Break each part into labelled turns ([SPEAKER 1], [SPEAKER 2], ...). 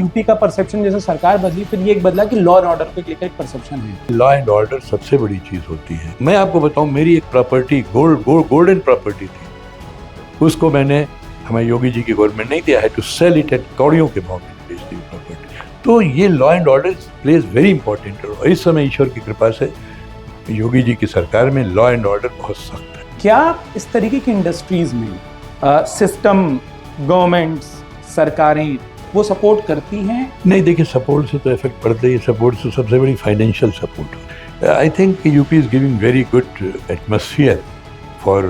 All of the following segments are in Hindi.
[SPEAKER 1] यूपी का परसेप्शन जैसे सरकार बदली फिर ये एक बदला कि लॉ एंड ऑर्डर को लेकर एक परसेप्शन है।
[SPEAKER 2] लॉ एंड ऑर्डर सबसे बड़ी चीज होती है। मैं आपको बताऊं, मेरी एक प्रॉपर्टी गोल्डन प्रॉपर्टी थी, उसको मैंने, हमारे योगी जी की गवर्नमेंट नहीं दिया है टू सेल इट एट कौड़ियों के भाव में बेच दी प्रॉपर्टी। तो ये law and order plays very important role. इस समय ईश्वर की कृपा से योगी जी की सरकार में लॉ एंड ऑर्डर बहुत सख्त है।
[SPEAKER 1] क्या इस तरीके की इंडस्ट्रीज में सिस्टम, गवर्नमेंट्स, सरकारें वो सपोर्ट करती हैं?
[SPEAKER 2] नहीं, देखिए, सपोर्ट से तो इफेक्ट पड़ता ही, सपोर्ट से सबसे बड़ी financial support. I think UP is giving very good atmosphere for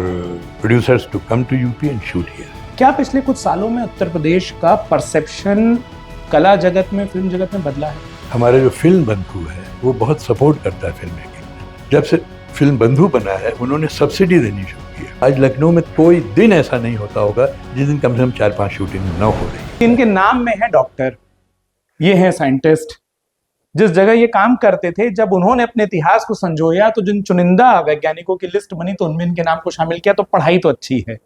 [SPEAKER 2] producers to come to UP and shoot here. क्या
[SPEAKER 1] पिछले कुछ सालों में उत्तर प्रदेश का परसेप्शन कला जगत में, फिल्म जगत में बदला है?
[SPEAKER 2] हमारा जो फिल्म बंधु है वो बहुत सपोर्ट करता है फिल्म मेकिंग। जब से फिल्म बंधु बना है उन्होंने सब्सिडी देनी शुरू की। आज लखनऊ में कोई दिन ऐसा नहीं होता होगा जिस दिन कम से कम 4-5 शूटिंग न हो रही।
[SPEAKER 1] इनके नाम में है डॉक्टर, ये है साइंटिस्ट। जिस जगह ये काम करते थे, जब उन्होंने अपने इतिहास को संजोया तो जिन चुनिंदा वैज्ञानिकों की लिस्ट बनी तो उनमें इनके नाम को शामिल किया, तो पढ़ाई तो अच्छी है।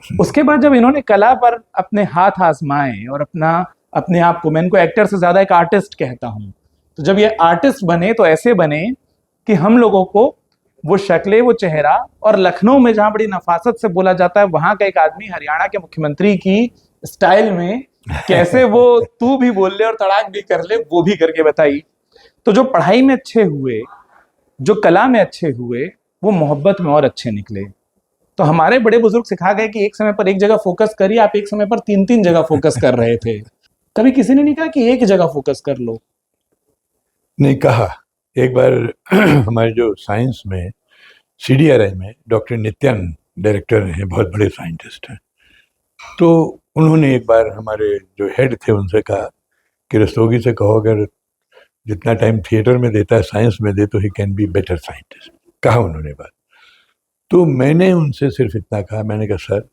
[SPEAKER 1] उसके बाद जब इन्होंने कला पर अपने हाथ आजमाए और अपने आप को, मैं इनको एक्टर से ज्यादा एक आर्टिस्ट कहता हूं, तो जब ये आर्टिस्ट बने तो ऐसे बने कि हम लोगों को वो शक्लें, वो चेहरा, और लखनऊ में जहां बड़ी नफासत से बोला जाता है वहां का एक आदमी हरियाणा के मुख्यमंत्री की स्टाइल में कैसे वो तू भी बोल ले और तड़ाक भी कर ले, वो भी करके बताई। तो जो पढ़ाई में अच्छे हुए, जो कला में अच्छे हुए, वो मोहब्बत में और अच्छे निकले। तो हमारे बड़े बुजुर्ग सिखा गए कि एक समय पर एक जगह फोकस करिए। आप एक समय पर 3-3 जगह फोकस कर रहे थे। कभी किसी ने नहीं कहा कि एक जगह फोकस कर लो?
[SPEAKER 2] नहीं कहा। एक बार हमारे जो साइंस में CDRI में डॉक्टर नित्यानंद डायरेक्टर हैं, बहुत बड़े साइंटिस्ट हैं, तो उन्होंने एक बार हमारे जो हेड थे उनसे कहा कि रस्तोगी से कहो अगर जितना टाइम थिएटर में देता है साइंस में दे तो he can be better scientist. कहा उन्होंने बात। तो मैंने उनसे सिर्फ इतना कहा, मैंने कहा सर,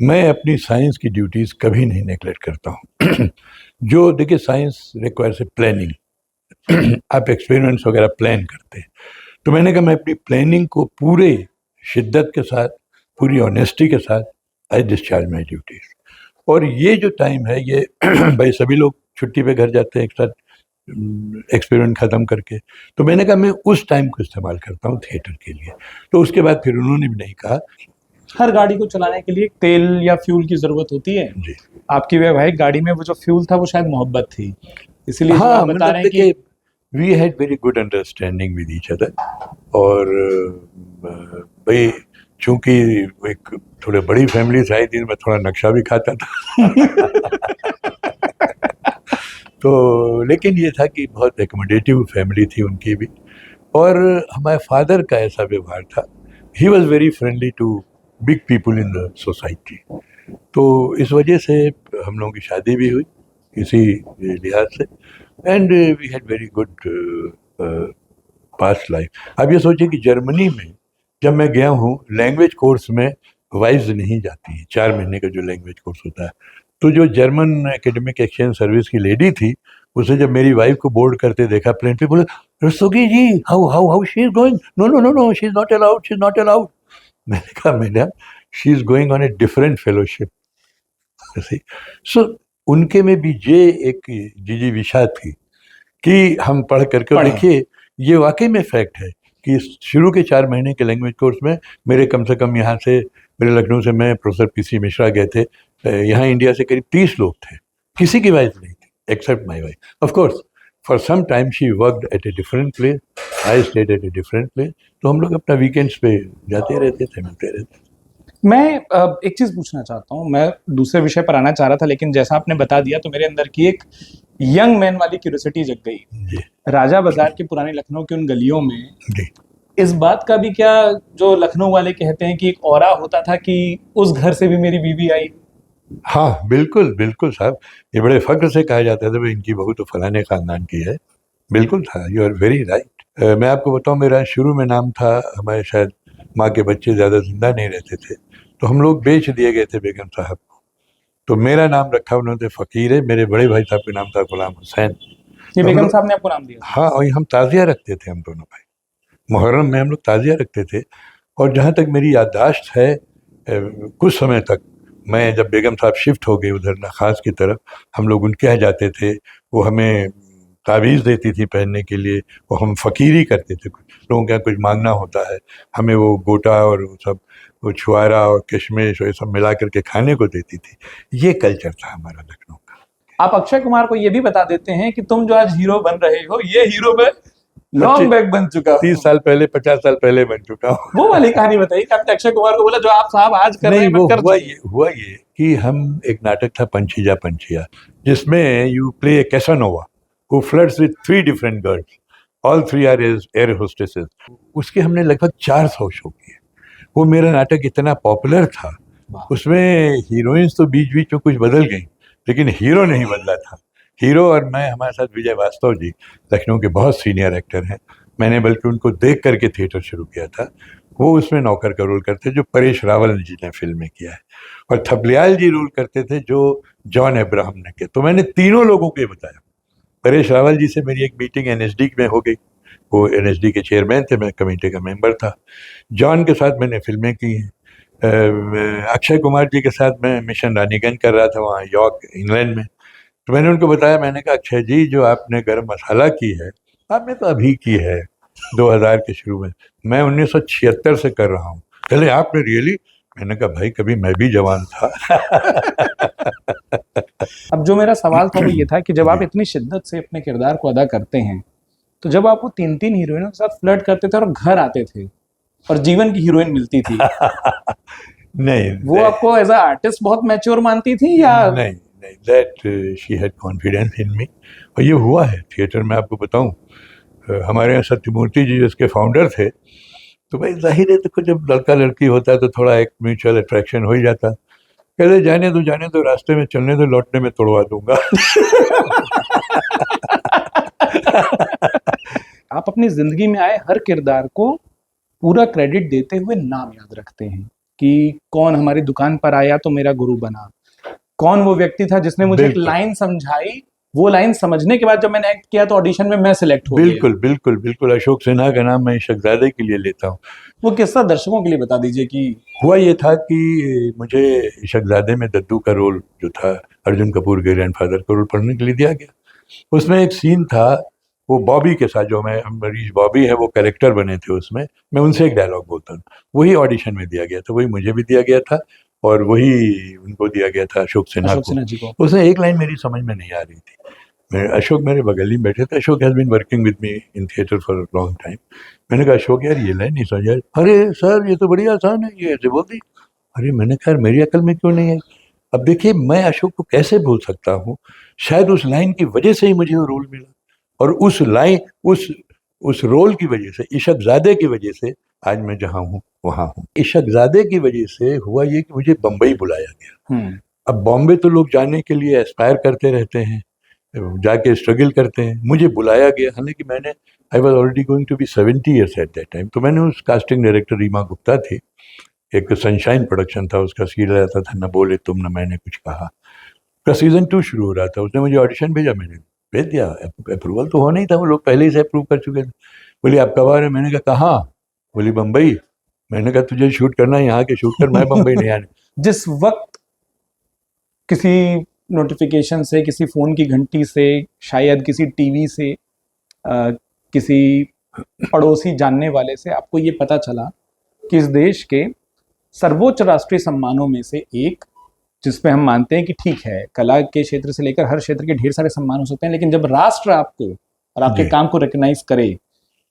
[SPEAKER 2] मैं अपनी साइंस की ड्यूटीज़ कभी नहीं नेगलेक्ट करता हूँ। जो देखिए, साइंस रिक्वायर्स ए प्लानिंग। आप एक्सपेरिमेंट्स वगैरह प्लान करते हैं, तो मैंने कहा मैं अपनी प्लानिंग को पूरे शिद्दत के साथ, पूरी ऑनेस्टी के साथ आई डिस्चार्ज माई ड्यूटीज। और ये जो टाइम है ये भाई सभी लोग छुट्टी पे घर जाते हैं एक साथ एक्सपेरिमेंट ख़त्म करके, तो मैंने कहा मैं उस टाइम को इस्तेमाल करता हूँ थिएटर के लिए। तो उसके बाद फिर उन्होंने भी नहीं कहा।
[SPEAKER 1] हर गाड़ी को चलाने के लिए तेल या फ्यूल की ज़रूरत होती है जी। आपकी वैवाहिक गाड़ी में वो जो फ्यूल था वो शायद मोहब्बत थी, इसीलिए
[SPEAKER 2] हाँ,
[SPEAKER 1] बता रहे हैं कि
[SPEAKER 2] we had very good understanding with each other. और भाई चूंकि एक थोड़े बड़ी फैमिली से आई थी, मैं थोड़ा नक्शा भी खाता था। तो लेकिन ये था कि बहुत एकोमोडेटिव फैमिली थी उनकी भी। और हमारे फादर का ऐसा व्यवहार था, he was very friendly to big people in the society. तो इस वजह से हम लोगों की शादी भी हुई इसी लिहाज से। And we had very good past life. अब ये सोचिए कि जर्मनी में जब मैं गया हूँ, लैंग्वेज कोर्स में वाइफ्स नहीं जाती हैं, 4 महीने का जो लैंग्वेज कोर्स होता है। तो जो जर्मन एकेडमिक एक्सचेंज सर्विस की लेडी थी, उसे जब मेरी वाइफ को बोर्ड करते देखा प्लेन पे, बोले Rastogi ji how she is going, no no no no she is not allowed, she is not allowed. मैंने कहा madam, she is going on a different fellowship. So उनके में भी ये एक जिजीविषा थी कि हम पढ़ करके देखिए, ये वाकई में फैक्ट है कि शुरू के 4 महीने के लैंग्वेज कोर्स में मेरे कम से कम यहाँ से, मेरे लखनऊ से मैं प्रोफेसर PC मिश्रा गए थे, यहाँ इंडिया से करीब 30 लोग थे, किसी की वाइफ नहीं थी except my wife. Of course for some time she worked at a different place, I stayed at a different place. तो हम लोग अपना वीकेंड्स पे जाते रहते थे, मिलते रहते थे।
[SPEAKER 1] मैं एक चीज पूछना चाहता हूँ, मैं दूसरे विषय पर आना चाह रहा था, लेकिन जैसा आपने बता दिया तो मेरे अंदर की एक यंग मैन वाली क्यूरियोसिटी जग गई। राजा बाजार के पुराने लखनऊ के उन गलियों में इस बात का भी क्या, जो लखनऊ वाले कहते हैं कि एक ऑरा होता था कि उस घर से भी मेरी बीवी आई?
[SPEAKER 2] हाँ बिल्कुल बिल्कुल साहब, ये बड़े फख्र से कहा जाता था, इनकी बहू तो फलाने खानदान की है। बिल्कुल था, यू आर वेरी राइट। मैं आपको बताऊं, मेरा शुरू में नाम था, हमारे शायद माँ के बच्चे ज़्यादा जिंदा नहीं रहते थे, तो हम लोग बेच दिए गए थे बेगम साहब को, तो मेरा नाम रखा उन्होंने फ़कीर है। मेरे बड़े भाई साहब का नाम था गुलाम हुसैन।
[SPEAKER 1] ये बेगम साहब ने आपको नाम दिया?
[SPEAKER 2] हाँ, और हम ताज़िया रखते थे, हम दोनों भाई मुहर्रम में हम लोग ताज़िया रखते थे। और जहाँ तक मेरी याददाश्त है, कुछ समय तक मैं जब बेगम साहब शिफ्ट हो गए उधर नखास की तरफ, हम लोग उनके यहाँ जाते थे, वो हमें तावीज़ देती थी पहनने के लिए, वो हम फ़कीरी करते थे, लोगों के यहाँ कुछ मांगना होता है, हमें वो गोटा और वो सब, वो छुआरा और किशमिश और ये सब मिला करके खाने को देती थी। ये कल्चर था हमारा लखनऊ का।
[SPEAKER 1] आप अक्षय कुमार को ये भी बता देते हैं कि तुम जो आज हीरो बन रहे हो, ये हीरो में लॉन्ग बैक बन चुका हूं।
[SPEAKER 2] 30 साल पहले 50 साल पहले बन चुका हूँ।
[SPEAKER 1] वो वाली कहानी बताइए कि आपने अक्षय कुमार को बोला जो आप साहब आज कर रहे
[SPEAKER 2] नहीं,
[SPEAKER 1] हैं
[SPEAKER 2] वो
[SPEAKER 1] मैं कर
[SPEAKER 2] हुआ ये कि हम एक नाटक था पंछीजा पंछिया, जिसमें you play a Casanova who flirts with 3 different girls, all 3 are air hostesses. उसके हमने लगभग 400 शो किए। वो मेरा नाटक इतना पॉपुलर था, उसमें हीरोइंस तो बीच बीच में कुछ बदल गई, लेकिन हीरो नहीं बदला था। हीरो और मैं, हमारे साथ विजय वास्तव जी लखनऊ के बहुत सीनियर एक्टर हैं, मैंने बल्कि उनको देख करके थिएटर शुरू किया था। वो उसमें नौकर का रोल करते जो परेश रावल जी ने फिल्म में किया है, और थपलियाल जी रोल करते थे जो जॉन अब्राहम ने किया। तो मैंने तीनों लोगों को ये बताया। परेश रावल जी से मेरी एक मीटिंग एनएसडी में हो गई, वो एनएसडी के चेयरमैन थे, मैं कमेटी का मेंबर था। जॉन के साथ मैंने फिल्में की हैं। अक्षय कुमार जी के साथ मैं मिशन रानीगंज कर रहा था वहाँ यॉर्क इंग्लैंड में। तो मैंने उनको बताया, मैंने कहा अक्षय जी जो आपने गरम मसाला की है, आपने तो अभी की है 2000 के शुरू में, मैं 1976 से कर रहा हूँ। चले आपने रियली? मैंने कहा भाई कभी मैं भी जवान था।
[SPEAKER 1] अब जो मेरा सवाल था वो ये था कि जब आप इतनी शिद्दत से अपने किरदार को अदा करते हैं, तो जब आप वो 3-3 हीरोइनों के साथ फ्लर्ट करते थे और घर आते थे और जीवन की हीरोइन मिलती थी,
[SPEAKER 2] नहीं,
[SPEAKER 1] वो आपको एज अ आर्टिस्ट बहुत मैच्योर मानती थी या?
[SPEAKER 2] नहीं, that she had confidence in me. और ये हुआ है थिएटर में, आपको बताऊं, हमारे यहाँ सत्यमूर्ति जी जिसके फाउंडर थे, तो भाई जाहिर है देखो जब लड़का लड़की होता है तो थोड़ा एक म्यूचुअल अट्रैक्शन हो ही जाता। कहते जाने दो, रास्ते में चलने दो, लौटने में तोड़वा दूंगा।
[SPEAKER 1] आप अपनी जिंदगी में आए हर किरदार को पूरा क्रेडिट देते हुए नाम याद रखते हैं कि कौन हमारी दुकान पर आया तो मेरा गुरु बना, कौन वो व्यक्ति था जिसने मुझे एक
[SPEAKER 2] बिल्कुल।
[SPEAKER 1] लाइन समझाई, वो लाइन समझने के बाद जब मैंने एक्ट किया तो ऑडिशन में मैं सिलेक्ट हो गया।
[SPEAKER 2] बिल्कुल अशोक सिन्हा का नाम मैं इशकजादे के लिए लेता हूँ।
[SPEAKER 1] वो किस्सा दर्शकों के लिए बता दीजिए कि
[SPEAKER 2] हुआ ये था कि मुझे इशकजादे में दद्दू का रोल जो था, अर्जुन कपूर के ग्रैंडफादर का रोल पढ़ने के लिए दिया गया। उसमें एक सीन था, वो बॉबी के साथ, जो मैं मरीज बॉबी है वो कैरेक्टर बने थे उसमें, मैं उनसे एक डायलॉग बोलता हूँ, वही ऑडिशन में दिया गया था, वही मुझे भी दिया गया था और वही उनको दिया गया था अशोक सिन्हा
[SPEAKER 1] जी को।
[SPEAKER 2] को। उसमें एक लाइन मेरी समझ में नहीं आ रही थी। अशोक मेरे बगल ही बैठे थे, Ashok has been working with me in theatre for long time. मैंने कहा अशोक यार ये लाइन नहीं समझ आई। अरे सर ये तो बड़ी आसान है, ये ऐसे बोल दी। अरे मैंने कहा मेरी अकल में क्यों नहीं आई? अब देखिए मैं अशोक को कैसे भूल सकता हूँ, शायद उस लाइन की वजह से ही मुझे वो रोल मिला, और उस लाइन उस रोल की वजह से, इशकजादे की वजह से आज मैं जहाँ हूँ वहाँ हूँ। इशकजादे की वजह से हुआ ये कि मुझे बम्बई बुलाया गया। अब बॉम्बे तो लोग जाने के लिए एस्पायर करते रहते हैं, जाके स्ट्रगल करते हैं, मुझे बुलाया गया, हालांकि मैंने I was already going to be 70 years at that time. तो मैंने उस कास्टिंग डायरेक्टर रीमा गुप्ता थी, एक सनशाइन प्रोडक्शन था, उसका सीरियल आता था न बोले तुम न मैंने कुछ कहा, का सीजन 2 शुरू हो रहा था। उसने मुझे ऑडिशन भेजा, मैंने भेज दिया, अप्रूवल तो होना ही था, वो लोग पहले ही से अप्रूव कर चुके थे। बोली आप कब आ रहे हैं? मैंने कहा कहाँ? बोली बम्बई। मैंने कहा तुझे शूट करना है यहाँ के शूट कर, मैं बम्बई नहीं आने।
[SPEAKER 1] जिस वक्त किसी नोटिफिकेशन से, किसी फोन की घंटी से, शायद किसी टीवी से, किसी पड़ोसी जानने वाले से आपको ये पता चला कि इस देश के सर्वोच्च राष्ट्रीय सम्मानों में से एक, जिसपे हम मानते हैं कि ठीक है कला के क्षेत्र से लेकर हर क्षेत्र के ढेर सारे सम्मान हो सकते हैं, लेकिन जब राष्ट्र आपको और आपके काम को रिकॉग्नाइज करे,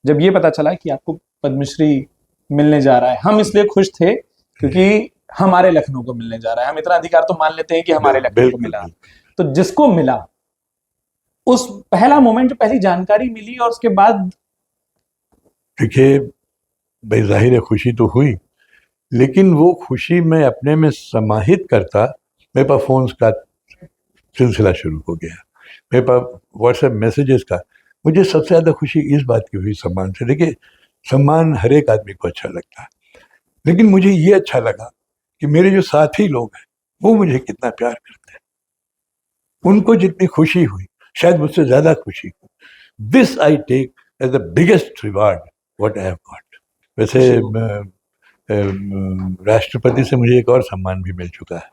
[SPEAKER 1] जब ये पता चला कि आपको पद्मश्री मिलने जा रहा है, हम इसलिए खुश थे क्योंकि हमारे लखनऊ को मिलने जा रहा है। हम इतना अधिकार तो मान लेते हैं कि हमारे लखनऊ को मिला, तो जिसको मिला उस पहला मोमेंट, जो पहली जानकारी मिली और उसके बाद,
[SPEAKER 2] देखिए भाई जाहिर है खुशी तो हुई, लेकिन वो खुशी मैं अपने में समाहित करता, मेरे पास फोन्स का सिलसिला शुरू हो गया, मेरे पास व्हाट्सएप मैसेजेस का। मुझे सबसे ज़्यादा खुशी इस बात की हुई सम्मान से। देखिए सम्मान हर एक आदमी को अच्छा लगता है, लेकिन मुझे ये अच्छा लगा कि मेरे जो साथी लोग हैं वो मुझे कितना प्यार करते हैं, उनको जितनी खुशी हुई शायद मुझसे ज़्यादा खुशी हुई। This I take as the biggest reward what I have got. वैसे राष्ट्रपति से मुझे एक और सम्मान भी मिल चुका है,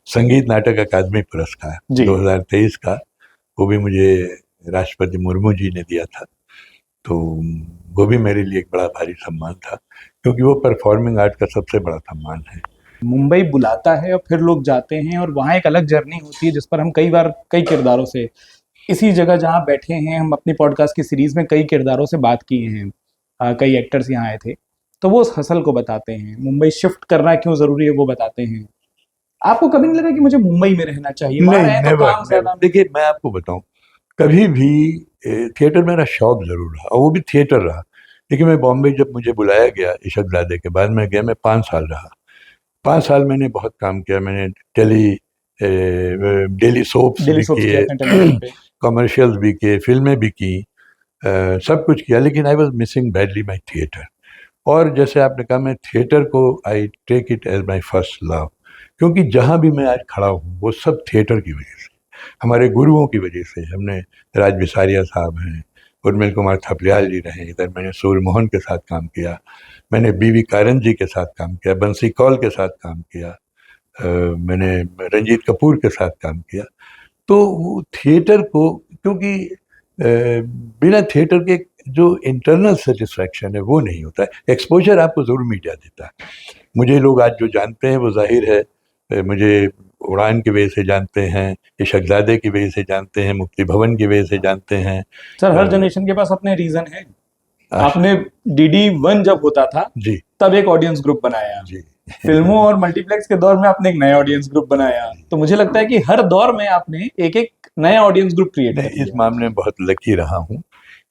[SPEAKER 2] संगीत नाटक अकादमी पुरस्कार
[SPEAKER 1] जी।
[SPEAKER 2] 2023 का, वो भी मुझे राष्ट्रपति मुर्मू जी ने दिया था। तो वो भी मेरे लिए एक बड़ा भारी सम्मान था, क्योंकि वो परफॉर्मिंग आर्ट का सबसे बड़ा सम्मान है।
[SPEAKER 1] मुंबई बुलाता है और फिर लोग जाते हैं, और वहाँ एक अलग जर्नी होती है जिस पर हम कई बार कई किरदारों से इसी जगह जहाँ बैठे हैं, हम अपनी पॉडकास्ट की सीरीज में कई किरदारों से बात किए हैं। कई एक्टर्स यहाँ आए थे, तो वो उस हसल को बताते हैं, मुंबई शिफ्ट करना क्यों जरूरी है वो बताते हैं। आपको कभी नहीं लगा कि मुझे मुंबई में रहना चाहिए, वहाँ
[SPEAKER 2] नहीं,
[SPEAKER 1] रहे तो
[SPEAKER 2] नेवर
[SPEAKER 1] काम ज्यादा?
[SPEAKER 2] देखिए, मैं आपको बताऊं, कभी भी थिएटर मेरा शौक जरूर रहा, और वो भी थिएटर रहा। लेकिन मैं बॉम्बे जब मुझे बुलाया गया इशकजादे के बाद, मैं गया, मैं 5 साल रहा। 5 साल मैंने बहुत काम किया। मैंने डेली सोप्स
[SPEAKER 1] डेली
[SPEAKER 2] भी
[SPEAKER 1] सोप्स किया
[SPEAKER 2] किए,
[SPEAKER 1] अपने टेलीविजन पे।
[SPEAKER 2] कमर्शियल्स भी किए, फिल्में भी की, सब कुछ किया, लेकिन I was missing badly my theatre. और जैसे आपने कहा, मैं थिएटर को I take it as my first love, क्योंकि जहाँ भी मैं आज खड़ा हूँ वो सब थिएटर की वजह से, हमारे गुरुओं की वजह से। हमने राज बिसारिया साहब हैं, उर्मिल कुमार थपलियाल जी रहे, इधर मैंने सूर्य मोहन के साथ काम किया, मैंने बीवी कारन जी के साथ काम किया, बंसी कौल के साथ काम किया, मैंने रंजीत कपूर के साथ काम किया। तो वो थिएटर को, क्योंकि बिना थिएटर के जो इंटरनल सेटिस्फैक्शन है वो नहीं होता है। एक्सपोजर आपको ज़रूर मीडिया देता है। मुझे लोग आज जो जानते हैं वो जाहिर है मुझे उड़ान की वजह से जानते हैं, इशकजादे की वजह से जानते हैं, मुक्ति भवन की वजह से जानते हैं।
[SPEAKER 1] सर, हर जनरेशन के पास अपने रीजन है।
[SPEAKER 2] आश-
[SPEAKER 1] आपने DD1 जब होता था
[SPEAKER 2] जी
[SPEAKER 1] तब एक ऑडियंस ग्रुप बनाया,
[SPEAKER 2] जी
[SPEAKER 1] फिल्मों और मल्टीप्लेक्स के दौर में आपने एक नया ऑडियंस ग्रुप बनाया। तो मुझे लगता है कि हर दौर में आपने एक एक नया ऑडियंस ग्रुप क्रिएट
[SPEAKER 2] मैं
[SPEAKER 1] कर
[SPEAKER 2] इस
[SPEAKER 1] दिया।
[SPEAKER 2] मामले में बहुत लकी रहा हूँ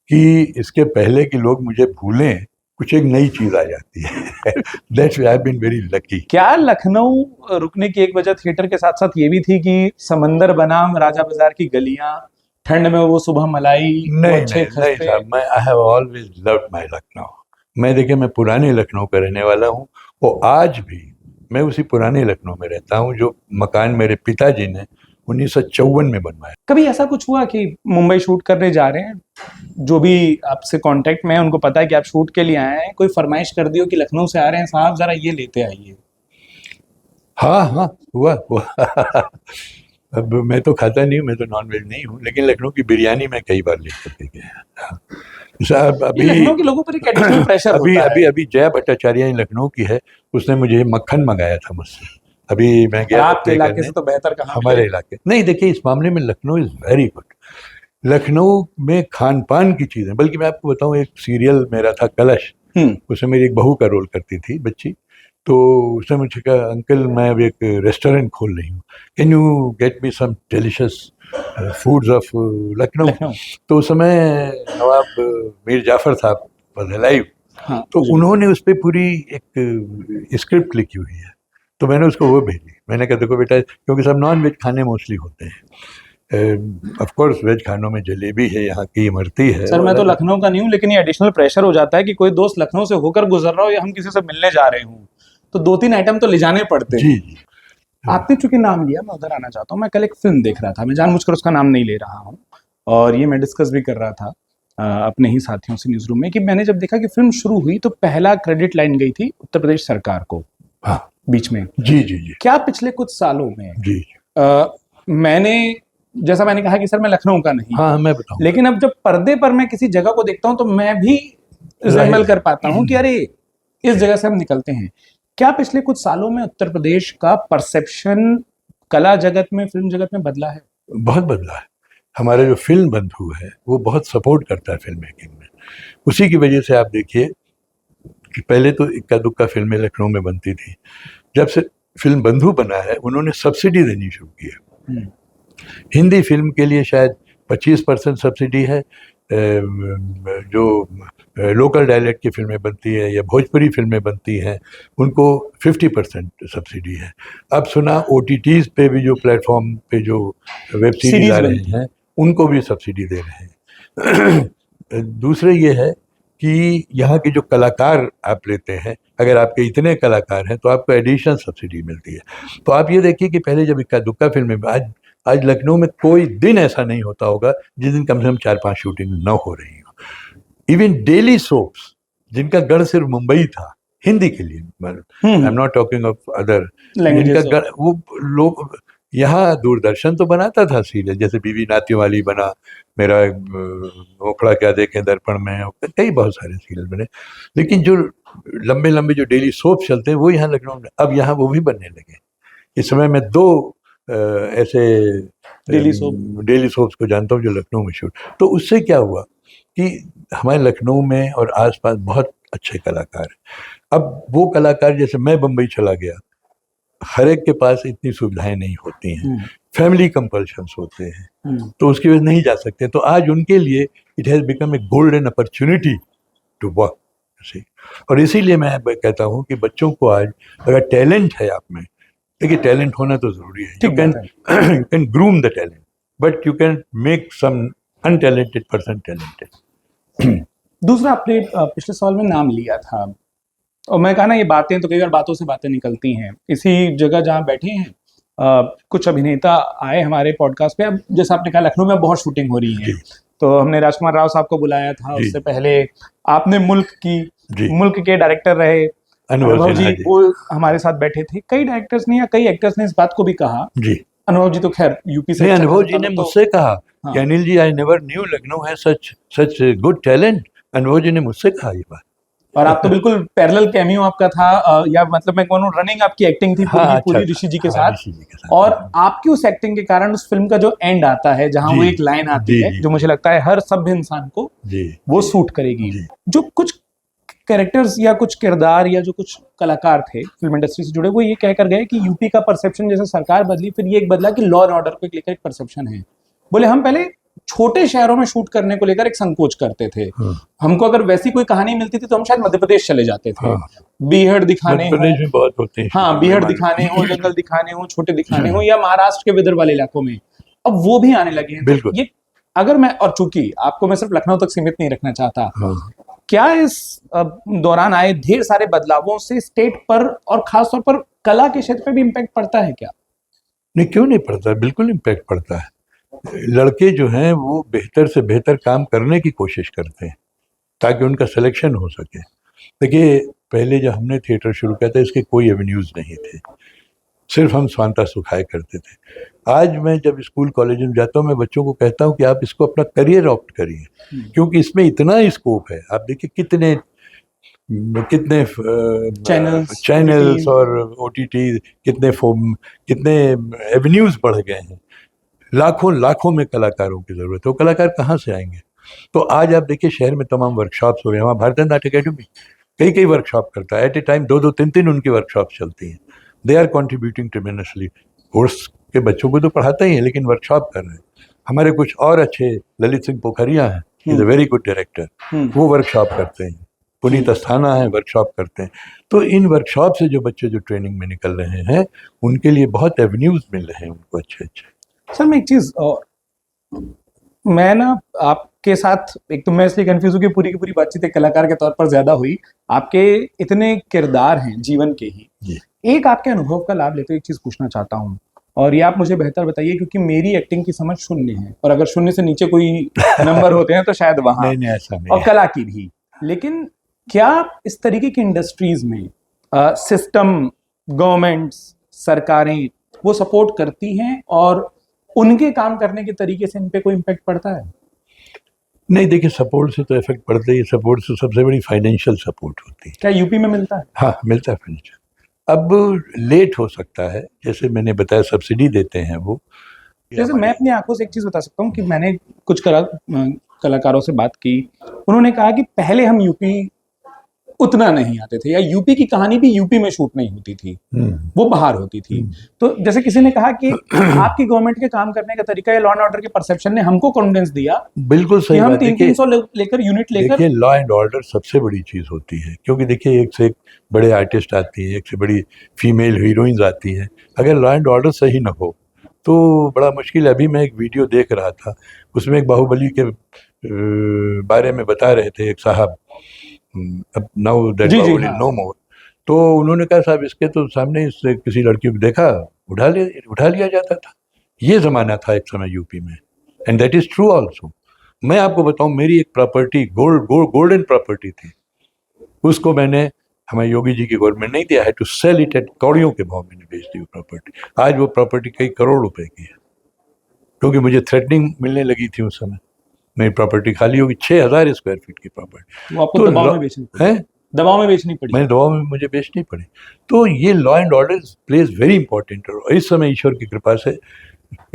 [SPEAKER 2] कि इसके पहले कि लोग मुझे भूलें, कुछ एक नई चीज आ जाती है। That's why I have been very lucky.
[SPEAKER 1] क्या लखनऊ रुकने की एक वजह थिएटर के साथ साथ ये भी थी कि समंदर बनाम राजा बाजार की गलियां, ठंड में वो सुबह मलाई, वो
[SPEAKER 2] नहीं
[SPEAKER 1] अच्छे
[SPEAKER 2] नहीं नहीं
[SPEAKER 1] खस्ते?
[SPEAKER 2] साहब, मैं I have always loved my Lucknow. मैं देखिए, मैं पुराने लखनऊ का रहने वाला हूँ, और आज भी मैं उसी पुराने लखनऊ में रहता हूँ जो मकान मेरे पिताजी ने 1954 में बनवाया।
[SPEAKER 1] कभी ऐसा कुछ हुआ कि मुंबई शूट करने जा रहे हैं, जो भी आपसे कांटेक्ट में है उनको पता है कि आप शूट के लिए आए हैं, कोई फरमाइश कर दियो कि लखनऊ से आ रहे हैं साहब, जरा ये लेते आइए?
[SPEAKER 2] हाँ हाँ, हुआ। अब मैं तो खाता नहीं हूँ, मैं तो नॉन वेज नहीं हूँ, लेकिन लखनऊ की बिरयानी मैं कई बार लेकर के गया। हाँ। साहब,
[SPEAKER 1] ये
[SPEAKER 2] अभी
[SPEAKER 1] लखनऊ के लोगों पर एक एडिशनल प्रेशर
[SPEAKER 2] अभी
[SPEAKER 1] होता
[SPEAKER 2] अभी
[SPEAKER 1] है।
[SPEAKER 2] अभी जया भट्टाचार्य लखनऊ की है, उसने मुझे मक्खन मंगाया था मुझसे। अभी मैं
[SPEAKER 1] और
[SPEAKER 2] गया था
[SPEAKER 1] आपके
[SPEAKER 2] प्ले
[SPEAKER 1] इलाके
[SPEAKER 2] करने,
[SPEAKER 1] से तो बेहतर कहाँ
[SPEAKER 2] हमारे
[SPEAKER 1] मिले?
[SPEAKER 2] इलाके नहीं। देखिए, इस मामले में Lucknow is very good. Lucknow में खान पान की चीज़ें, बल्कि मैं आपको बताऊं, एक सीरियल मेरा था कलश, उसमें मेरी एक बहू का रोल करती थी बच्ची। तो उसने मुझे कहा, अंकल मैं अब एक रेस्टोरेंट खोल रही हूँ, can you get me some delicious foods of Lucknow.
[SPEAKER 1] Lucknow.
[SPEAKER 2] तो उस समय नवाब मीर जाफर साहब वाज अलाइव,
[SPEAKER 1] हाँ,
[SPEAKER 2] तो
[SPEAKER 1] मुझे
[SPEAKER 2] उन्होंने उस पर पूरी एक स्क्रिप्ट लिखी हुई है, तो मैंने उसको वो भेजी। मैंने कहा, देखो बेटा, क्योंकि सब नॉन वेज खाने मोस्टली होते हैं, ऑफ कोर्स वेज खानों में जलेबी है, यहाँ की इमरती है।
[SPEAKER 1] सर, मैं
[SPEAKER 2] और
[SPEAKER 1] तो लखनऊ का नहीं हूँ, लेकिन ये एडिशनल प्रेशर हो जाता है कि कोई दोस्त लखनऊ से होकर गुजर रहा हो या हम किसी से मिलने जा रहे हूँ, तो 2-3 आइटम तो ले जाने पड़ते
[SPEAKER 2] जी
[SPEAKER 1] हैं।
[SPEAKER 2] जी
[SPEAKER 1] आपने चूंकि नाम लिया, मैं उधर आना चाहता हूँ। मैं कल एक फिल्म देख रहा था, मैं जानबूझकर उसका नाम नहीं ले रहा हूँ, और ये मैं डिस्कस भी कर रहा था अपने ही साथियों से न्यूज रूम में, कि मैंने जब देखा कि फिल्म शुरू हुई तो पहला क्रेडिट लाइन गई थी उत्तर प्रदेश सरकार को
[SPEAKER 2] हाँ
[SPEAKER 1] बीच में।
[SPEAKER 2] जी जी जी
[SPEAKER 1] क्या पिछले कुछ सालों में
[SPEAKER 2] जी
[SPEAKER 1] मैंने, जैसा मैंने कहा कि सर मैं लखनऊ का नहीं,
[SPEAKER 2] हाँ, मैं बताऊँ,
[SPEAKER 1] लेकिन अब जब पर्दे पर मैं किसी जगह को देखता हूं तो मैं भी रिजेंबल कर पाता हूं कि अरे इस जगह से हम निकलते हैं। क्या पिछले कुछ सालों में उत्तर प्रदेश का परसेप्शन कला जगत में, फिल्म जगत में बदला है?
[SPEAKER 2] बहुत बदला है। हमारा जो फिल्म बंधु है वो बहुत सपोर्ट करता है फिल्म मेकिंग में। उसी की वजह से आप देखिए कि पहले तो इक्का दुक्का फिल्में लखनऊ में बनती थी, जब से फिल्म बंधु बना है उन्होंने सब्सिडी देनी शुरू की है। हिंदी फिल्म के लिए शायद 25% सब्सिडी है, जो लोकल डायलेक्ट की फिल्में बनती है या भोजपुरी फिल्में बनती हैं उनको 50% सब्सिडी है। अब सुना OTTs पे भी, जो प्लेटफॉर्म पे जो वेब सीरीज आ रहे हैं उनको भी सब्सिडी दे रहे हैं। दूसरे ये है कि यहाँ के जो कलाकार आप लेते हैं, अगर आपके इतने कलाकार हैं तो आपको एडिशनल सब्सिडी मिलती है। तो आप ये देखिए कि पहले जब इक्का दुक्का फिल्में, आज लखनऊ में कोई दिन ऐसा नहीं होता होगा जिस दिन कम से कम 4-5 शूटिंग न हो रही हो। इवन डेली सोप्स, जिनका गढ़ सिर्फ मुंबई था, हिंदी के लिए, I am not talking of other
[SPEAKER 1] languages.
[SPEAKER 2] वो लोग यहाँ दूरदर्शन तो बनाता था सीरियल, जैसे बीवी नातियों वाली बना, मेरा ओखड़ा क्या देखें दर्पण में, कई बहुत सारे सीरियल बने, लेकिन जो लंबे लंबे जो डेली सोप चलते हैं वो यहाँ लखनऊ में, अब यहाँ वो भी बनने लगे। इस समय मैं 2 ऐसे डेली सोप्स को जानता हूँ जो लखनऊ में शूट, तो उससे क्या हुआ कि हमारे लखनऊ में और आसपास बहुत अच्छे कलाकार हैं। अब वो कलाकार, जैसे मैं बम्बई चला गया, हर एक के पास इतनी सुविधाएं नहीं होती हैं, फैमिली कंपल्शंस होते हैं, तो उसकी वजह नहीं जा सकते। तो आज उनके लिए it has become a golden opportunity to work. और इसीलिए मैं कहता हूँ कि बच्चों को आज अगर टैलेंट है आप में, देखिए टैलेंट होना तो जरूरी है, you can groom the talent, but you can make some untalented person talented.
[SPEAKER 1] दूसरा, आपने पिछले सवाल में नाम लिया था, और मैं कहा ना, ये बातें तो कई बार बातों से बातें निकलती हैं। इसी जगह जहाँ बैठे हैं कुछ अभिनेता आए हमारे पॉडकास्ट पे। अब जैसे आपने कहा लखनऊ में बहुत शूटिंग हो रही है, तो हमने राजकुमार राव साहब को बुलाया था, उससे पहले आपने मुल्क के डायरेक्टर रहे अनुभव जी, वो हमारे साथ बैठे थे। कई डायरेक्टर्स ने या कई एक्टर्स ने इस बात को भी कहा जी। अनुभव जी तो खैर यूपी से,
[SPEAKER 2] अनुभव जी ने मुझसे कहा कि Anil ji, I never knew Lucknow है सच गुड टैलेंट। अनुभव जी ने मुझसे कहा ये बात।
[SPEAKER 1] और आप तो बिल्कुल पैरेलल कैमियो आपका था, या मतलब मैं कहूँ रनिंग आपकी एक्टिंग थी पूरी ऋषि जी के साथ। और आपकी उस एक्टिंग के कारण उस फिल्म का जो एंड आता है, जहां वो एक लाइन आती है जो मुझे लगता है हर सभ्य इंसान को वो सूट करेगी। जो कुछ कैरेक्टर्स या कुछ किरदार या जो कुछ कलाकार थे फिल्म इंडस्ट्री से जुड़े, वो ये कहकर गए कि यूपी का परसेप्शन, जैसे सरकार बदली फिर ये एक बदला कि लॉ एंड ऑर्डर को लेकर एक परसेप्शन है। बोले हम पहले छोटे शहरों में शूट करने को लेकर एक संकोच करते थे, हमको अगर वैसी कोई कहानी मिलती थी तो हम शायद मध्य प्रदेश चले जाते थे, बीहड़ दिखाने हो,
[SPEAKER 2] बहुत होते हैं,
[SPEAKER 1] हाँ बीहड़ दिखाने हो, जंगल दिखाने हो, छोटे दिखाने हो, या महाराष्ट्र के विदर्भ वाले इलाकों में अब वो भी आने लगे हैं। तो ये अगर मैं, और चूंकि आपको मैं सिर्फ लखनऊ तक सीमित नहीं रखना चाहता, क्या इस दौरान आए ढेर सारे बदलावों से स्टेट पर और खासतौर पर कला के क्षेत्र पे भी इम्पैक्ट पड़ता है क्या?
[SPEAKER 2] नहीं, क्यों नहीं पड़ता, बिल्कुल इम्पैक्ट पड़ता है। लड़के जो हैं वो बेहतर से बेहतर काम करने की कोशिश करते हैं ताकि उनका सिलेक्शन हो सके। देखिए, पहले जब हमने थिएटर शुरू किया था इसके कोई एवेन्यूज़ नहीं थे, सिर्फ हम स्वांता सुखाए करते थे। आज मैं जब स्कूल कॉलेज में जाता हूँ, मैं बच्चों को कहता हूँ कि आप इसको अपना करियर ऑप्ट करिए, क्योंकि इसमें इतना स्कोप है। आप देखिए कितने चैनल्स और OTT, कितने एवेन्यूज़ बढ़ गए हैं, लाखों में कलाकारों की ज़रूरत है। वो कलाकार कहाँ से आएंगे? तो आज आप देखिए शहर में तमाम वर्कशॉप्स हो गए। वहाँ भारतीय नाट्य अकेडमी कई वर्कशॉप करता है, एट ए टाइम 2-2, 3-3 उनकी वर्कशॉप चलती हैं। They are contributing tremendously. Course के बच्चों को तो पढ़ाते ही हैं, लेकिन वर्कशॉप कर रहे हैं। हमारे कुछ और अच्छे, ललित सिंह पोखरिया हैं, is a very good director, वो वर्कशॉप करते हैं। पुनीत अस्थाना है, वर्कशॉप करते हैं। तो इन वर्कशॉप से जो बच्चे जो ट्रेनिंग में निकल रहे हैं, उनके लिए बहुत एवेन्यूज़ मिल रहे हैं उनको अच्छे।
[SPEAKER 1] सर मैं एक चीज, मैं ना आपके साथ, एक तो मैं इसलिए कंफ्यूज हूँ कि पूरी की पूरी बातचीत एक कलाकार के तौर पर ज्यादा हुई, आपके इतने किरदार हैं जीवन के ही, एक आपके अनुभव का लाभ लेते हुए एक चीज पूछना चाहता हूँ, और ये आप मुझे बेहतर बताइए, क्योंकि मेरी एक्टिंग की समझ 0 है, और अगर 0 से नीचे कोई नंबर होते हैं तो शायद वहां,
[SPEAKER 2] नहीं, ऐसा नहीं,
[SPEAKER 1] और कला की भी। लेकिन क्या इस तरीके की इंडस्ट्रीज में सिस्टम, गवर्नमेंट्स, सरकारें वो सपोर्ट करती हैं, और उनके काम करने के तरीके से इन पे कोई इम्पैक्ट पड़ता है?
[SPEAKER 2] नहीं, देखिए सपोर्ट से तो इफेक्ट पड़ता ही। सपोर्ट से सबसे बड़ी फाइनेंशियल सपोर्ट होती है।
[SPEAKER 1] क्या यूपी में मिलता है?
[SPEAKER 2] हाँ, मिलता है फाइनेंशियल। अब लेट हो सकता है, जैसे मैंने बताया सब्सिडी देते हैं वो।
[SPEAKER 1] जैसे मैं अपनी आंखों से एक चीज बता सकता हूँ कि मैंने कुछ कलाकारों से बात की, उन्होंने कहा कि पहले हम यूपी उतना नहीं आते थे, या यूपी की कहानी भी यूपी में शूट नहीं होती थी, वो बाहर होती थी। तो जैसे किसी ने कहा कि आपकी गवर्नमेंट के काम करने का तरीका या लॉ एंड ऑर्डर के परसेप्शन ने हमको कॉन्फिडेंस दिया।
[SPEAKER 2] बिल्कुल सही
[SPEAKER 1] बात है। हम 300 लेकर यूनिट लेकर,
[SPEAKER 2] देखिए लॉ एंड ऑर्डर सबसे बड़ी चीज होती है, क्योंकि देखिए एक से एक बड़े आर्टिस्ट आती हैं, एक से बड़ी फीमेल हीरोइंस आती हैं। अगर लॉ एंड ऑर्डर सही न हो तो बड़ा मुश्किल है। अभी मैं एक वीडियो देख रहा था, उसमें एक बाहुबली के बारे में बता रहे थे एक साहब, अब नाउ दैट बाहुबली नो मोर। तो उन्होंने कहा साहब इसके तो सामने इससे किसी लड़की को देखा उठा लिया जाता था। ये ज़माना था एक समय यूपी में, and that is true also. मैं आपको बताऊं, मेरी एक प्रॉपर्टी गोल्डन प्रॉपर्टी थी, उसको मैंने हमें योगी जी की गवर्नमेंट नहीं थी, I had to sell it at कौड़ियों के भाव मैंने बेच दी वो प्रॉपर्टी। आज वो प्रॉपर्टी कई करोड़ रुपए की है, क्योंकि मुझे थ्रेटनिंग मिलने लगी थी उस समय। मेरी प्रॉपर्टी खाली होगी, 6,000 स्क्वायर फीट की प्रॉपर्टी।
[SPEAKER 1] वो आपको
[SPEAKER 2] तो
[SPEAKER 1] दबाव में बेचनी पड़ी
[SPEAKER 2] है,
[SPEAKER 1] दबाव में बेचनी पड़ी।
[SPEAKER 2] मैंने दवा में मुझे बेचनी पड़ी। तो ये law and order plays very important role. इस समय ईश्वर की कृपा से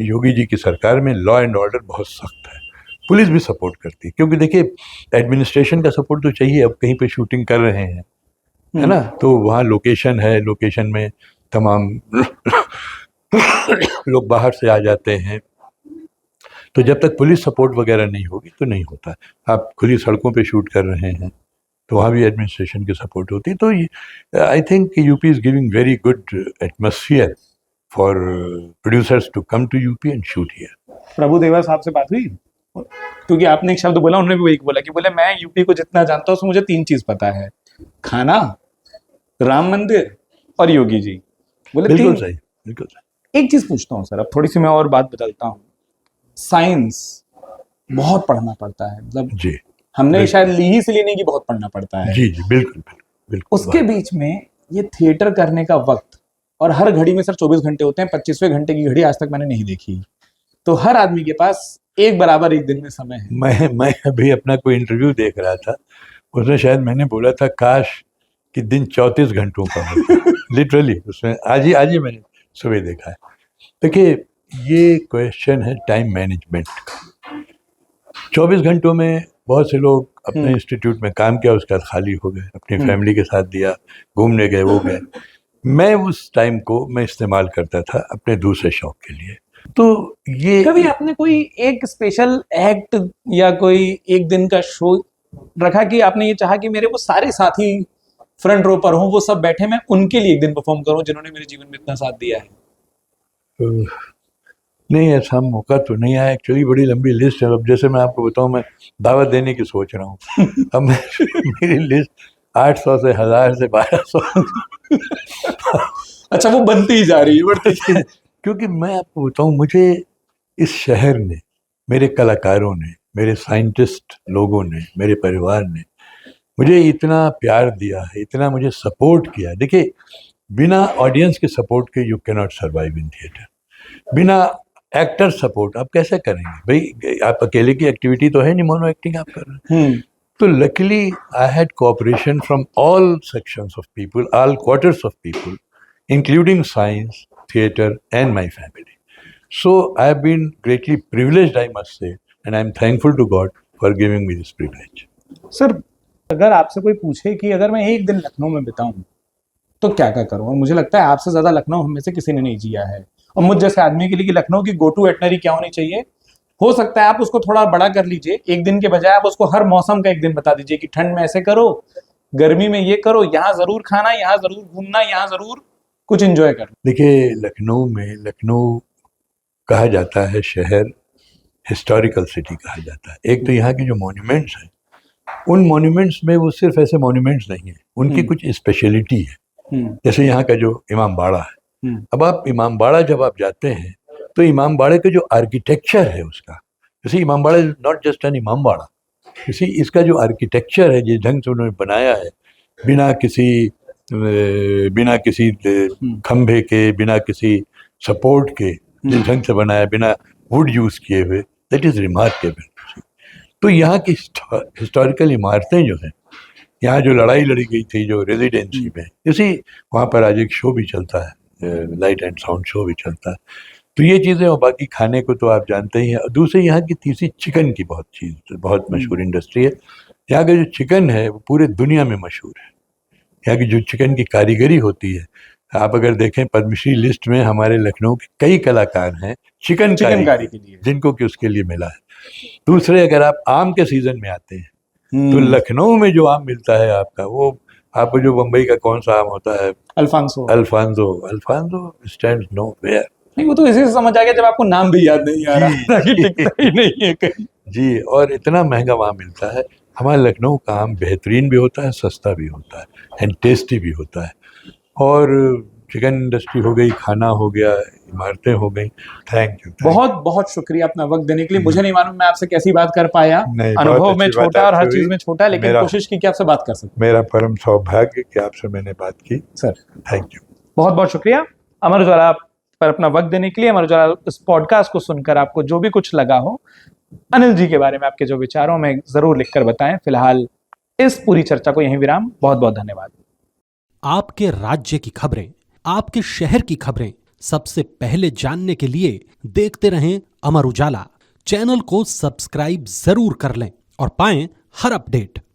[SPEAKER 2] योगी जी की सरकार में लॉ एंड ऑर्डर बहुत सख्त है, पुलिस भी सपोर्ट करती है, क्योंकि देखिए एडमिनिस्ट्रेशन का सपोर्ट तो चाहिए। अब कहीं पे शूटिंग कर रहे हैं, है ना, तो वहाँ लोकेशन है, लोकेशन में तमाम लोग बाहर से आ जाते हैं, तो जब तक पुलिस सपोर्ट वगैरह नहीं होगी तो नहीं होता। आप खुली सड़कों पे शूट कर रहे हैं तो वहाँ भी एडमिनिस्ट्रेशन की सपोर्ट होती है। तो I think UP is giving very good atmosphere for producers to come to UP and shoot here.
[SPEAKER 1] Prabhu Deva साहब से बात हुई? क्योंकि आपने एक शब्द बोला, उन्होंने भी वही बोला कि बोले मैं यूपी को जितना जानता हूँ उसमें मुझे 3 चीज पता है, खाना, राम मंदिर और योगी जी। बोले
[SPEAKER 2] बिल्कुल
[SPEAKER 1] 3।
[SPEAKER 2] सही, बिल्कुल सही।
[SPEAKER 1] एक चीज पूछता हूँ सर, अब थोड़ी सी मैं और बात बदलता हूँ। साइंस बहुत पढ़ना पड़ता है, मतलब
[SPEAKER 2] जी
[SPEAKER 1] हमने शायद ली ही इसलिए नहीं कि बहुत पढ़ना पड़ता है।
[SPEAKER 2] जी जी, बिल्कुल बिल्कुल बिल्कुल।
[SPEAKER 1] उसके बीच में ये थिएटर करने का वक्त, और हर घड़ी में सर 24 घंटे होते हैं, 25वें घंटे की घड़ी आज तक मैंने नहीं देखी। तो हर आदमी के पास एक बराबर एक दिन में समय है।
[SPEAKER 2] मैं अभी अपना कोई इंटरव्यू देख रहा था, उसमें शायद मैंने बोला था काश कि दिन 34 घंटों का होता। लिटरली उसमें आज ही मैंने सुबह देखा है। देखिए ये क्वेश्चन है टाइम मैनेजमेंट का। 24 घंटों में बहुत से लोग अपने इंस्टीट्यूट में काम किया, उसके बाद खाली हो गए, अपनी फैमिली के साथ दिया, घूमने गए, वो गए। मैं उस टाइम को मैं इस्तेमाल करता था अपने दूसरे शौक के लिए। तो ये
[SPEAKER 1] कभी आपने कोई एक स्पेशल एक्ट या कोई एक दिन का शो रखा कि आपने ये चाहा कि मेरे वो सारे साथी फ्रंट रो पर हों, वो सब बैठे, मैं उनके लिए एक दिन परफॉर्म करूं जिन्होंने मेरे जीवन में इतना साथ दिया है?
[SPEAKER 2] नहीं, ऐसा मौका तो नहीं आया। एक्चुअली बड़ी लंबी लिस्ट है। अब जैसे मैं आपको बताऊं, मैं दावत देने की सोच रहा हूँ। अब मेरी लिस्ट 800 से 1000 से 1200
[SPEAKER 1] अच्छा, वो बनती ही जा रही है, बढ़ती ही।
[SPEAKER 2] क्योंकि मैं आपको बताऊं, मुझे इस शहर ने, मेरे कलाकारों ने, मेरे साइंटिस्ट लोगों ने, मेरे परिवार ने मुझे इतना प्यार दिया है, इतना मुझे सपोर्ट किया। देखिए बिना ऑडियंस के सपोर्ट के you can not survive in theatre. बिना एक्टर सपोर्ट आप कैसे करेंगे भाई? आप अकेले की एक्टिविटी तो है नहीं, मोनो एक्टिंग आप कर रहे हैं। तो luckily I had cooperation from all sections of people, all quarters of people, including science, theater and my family. So I have been greatly privileged, I must say, and I am thankful to God for giving me this privilege.
[SPEAKER 1] Sir, अगर आपसे कोई पूछे कि अगर मैं एक दिन लखनऊ में बिताऊं तो क्या क्या करूं, और मुझे लगता है आपसे ज्यादा लखनऊ हम में से किसी ने नहीं जिया है, और मुझ जैसे आदमी के लिए कि लखनऊ की गो टू एटनरी क्या होनी चाहिए, हो सकता है आप उसको थोड़ा बड़ा कर लीजिए। एक दिन के बजाय आप उसको हर मौसम का एक दिन बता दीजिए कि ठंड में ऐसे करो, गर्मी में ये करो, यहाँ जरूर खाना, यहाँ जरूर घूमना, यहाँ जरूर कुछ एंजॉय करना।
[SPEAKER 2] देखिए लखनऊ कहा जाता है शहर, हिस्टोरिकल सिटी कहा जाता है। एक तो यहाँ के जो मॉन्यूमेंट्स हैं, उन मॉन्यूमेंट्स में वो सिर्फ ऐसे मॉन्यूमेंट्स नहीं है, उनकी कुछ स्पेशलिटी है। जैसे यहाँ का जो इमाम बाड़ा है, अब आप इमाम बाड़ा जब आप जाते हैं तो इमाम बाड़े का जो आर्किटेक्चर है उसका, जैसे इमाम बाड़ा नॉट जस्ट एन इमाम बाड़ा, इसी इसका जो आर्किटेक्चर है, जिस ढंग से उन्होंने बनाया है, बिना किसी खंभे के, बिना किसी सपोर्ट के, जिस ढंग से बनाया, बिना वुड यूज किए हुए, दैट इज रिमार्केबल। तो यहाँ की हिस्टोरिकल इमारतें जो हैं, यहाँ जो लड़ाई लड़ी गई थी जो रेजिडेंसी में, इसी वहाँ पर आज एक शो भी चलता है, लाइट एंड साउंड शो भी चलता है। तो ये चीज़ें, और बाकी खाने को तो आप जानते ही हैं। दूसरी यहाँ की तीसरी चिकन की बहुत मशहूर इंडस्ट्री है। यहाँ का जो चिकन है वो पूरे दुनिया में मशहूर है। यहाँ की जो चिकन की कारीगरी होती है, आप अगर देखें पद्मश्री लिस्ट में हमारे लखनऊ के कई कलाकार हैं चिकनकारी के लिए, जिनको कि उसके लिए मिला है। दूसरे, अगर आप आम के सीजन में आते हैं तो लखनऊ में जो आम मिलता है आपका, वो आपको जो बम्बई का कौन सा आम होता है, अल्फांसो स्टैंड्स नोवेयर।
[SPEAKER 1] नहीं, वो तो इसी से समझ आ गया जब आपको नाम भी याद नहीं आ रहा कि टिकता ही नहीं है कहीं।
[SPEAKER 2] जी, और इतना महंगा वहाँ मिलता है। हमारे लखनऊ का आम बेहतरीन भी होता है, सस्ता भी होता है, एंड टेस्टी भी होता है। और चिकन इंडस्ट्री हो गई, खाना हो गया, इमारतें हो गई। Thank you.
[SPEAKER 1] बहुत बहुत शुक्रिया अपना वक्त देने के लिए। मुझे नहीं मालूम मैं आपसे कैसी बात कर पाया,
[SPEAKER 2] नहीं, बहुत
[SPEAKER 1] अनुभव में
[SPEAKER 2] अच्छी बात
[SPEAKER 1] छोटा और हर
[SPEAKER 2] आपसे
[SPEAKER 1] चीज
[SPEAKER 2] हुई।
[SPEAKER 1] में छोटा, लेकिन
[SPEAKER 2] मेरा-
[SPEAKER 1] कोशिश की कि आपसे बात कर सकूं।
[SPEAKER 2] मेरा परम सौभाग्य कि आपसे मैंने बात की।
[SPEAKER 1] Sir
[SPEAKER 2] thank you.
[SPEAKER 1] बहुत बहुत शुक्रिया अमर उजाला पर अपना वक्त देने के लिए। अमर उजाला इस पॉडकास्ट को सुनकर आपको जो भी कुछ लगा हो, अनिल जी के बारे में आपके जो विचार हो, हमें जरूर लिखकर बताएं। फिलहाल इस पूरी चर्चा को यहीं विराम। बहुत बहुत धन्यवाद।
[SPEAKER 3] आपके राज्य की खबरें, आपके शहर की खबरें सबसे पहले जानने के लिए देखते रहें अमर उजाला। चैनल को सब्सक्राइब जरूर कर लें और पाएं हर अपडेट।